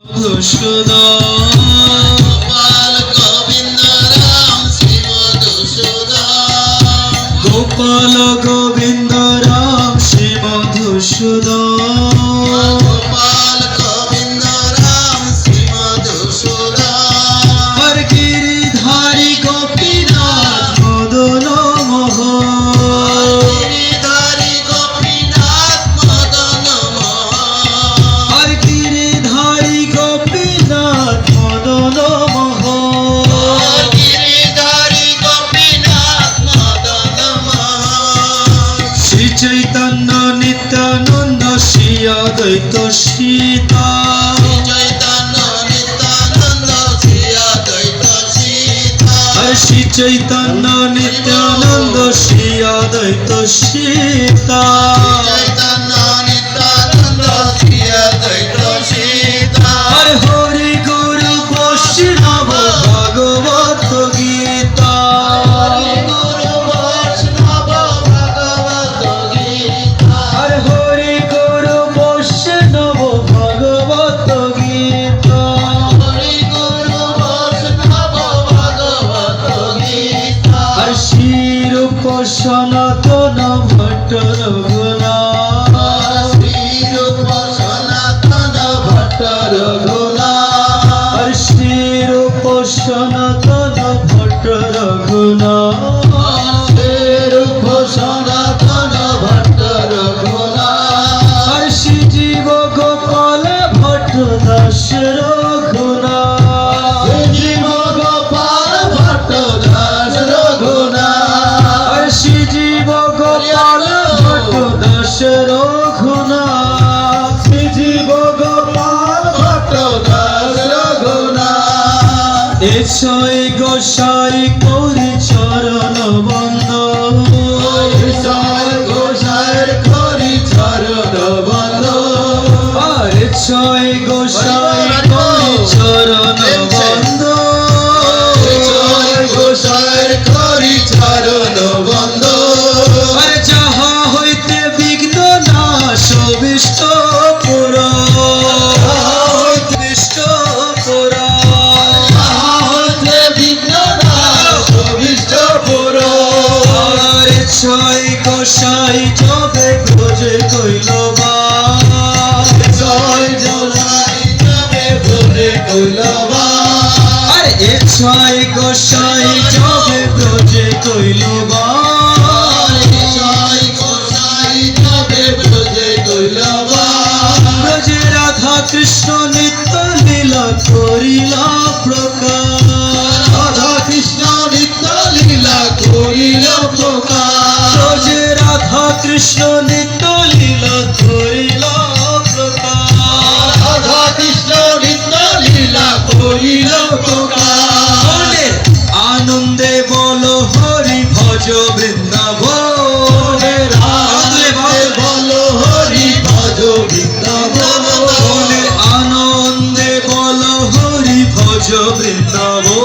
গোপাল গোবিন্দ রাম শ্রী মধুসূদন গোপাল গোবিন্দ রাম শ্রী মধুসূদন গোপাল গোবিন্দ রাম শ্রী মধুসূদন হর গিরিধারী গোপীনাথ মদন মোহন গিরিধারী গোপীনাথ মদন মোহন হর গিরিধারী গোপীনাথ মদন মোহন গিরিধারী গোপীনাথ মদন মোহন শ্রী চৈতন্য নিত্যানন্দ শ্রী অদ্বৈত সীতা শ্রী চৈতন্য নিত্যানন্দ শ্রী অদ্বৈত সীতা শ্রী চৈতন্য নিত্যানন্দ শ্রী অদ্বৈত সীতা চৈতন্য নিত্যানন্দ শ্রী অদ্বৈত সীতা হরি গুরু বৈষ্ণব ভগবত গীতা হরি গুরু বৈষ্ণব ভগবত গীতা হরি গুরু বৈষ্ণব ভগবত গীতা হরি গুরু বৈষ্ণব ভগবত গীতা শ্রীরূপ সনাতন ভট্ট রঘুনাথ শ্রীরূপ সনাতন ভট্ট রঘুনাথ শ্রীরূপ সনাতন ভট্ট রঘুনাথ শ্রীরূপ সনাতন ভট্ট রঘুনাথ শ্রী জীব গোপাল ভট্ট দাস রঘুনাথ জীব গোপাল ভট্ট দাস রঘুনাথ শ্রী জীব গোপাল ভট্ট দাস রঘুনাথ শ্রী জীব গোপাল ভট্ট দাস রঘুনাথ এসই গোসাই করি চরণ বন্দ এসই গোসাই করি চরণ বন্দ এসই গোসাই করি চরণ বন্দ এসই গোসাই করি চরণ বন্দ যাহা হইতে বিঘ্ন নাশ বিষ্ট পুর বিষ্ট পুর হইতে বিঘ্ন নাশ বিষ্ট পুর ছয় গোসাই যবে ভোজে কইল বা ছয় গোসাই যবে ভোজে কইল বা ছয় গোসাই যবে ভোজে কইল বা ব্রজে রাধা কৃষ্ণ নিত্য লীলা করিলা প্রকাশ রাধা কৃষ্ণ নিত্য লীলা করিলা প্রকাশ ব্রজে রাধা কৃষ্ণ নিত্য লীলা করিলা প্রকাশ রাধা কৃষ্ণ নিত্য লীলা করিলা প্রকাশ আনন্দে বলো হরি ভজ বৃন্দাবন বলো হরি ভজ বৃন্দাবন আনন্দে বলো হরি ভজ বৃন্দাবন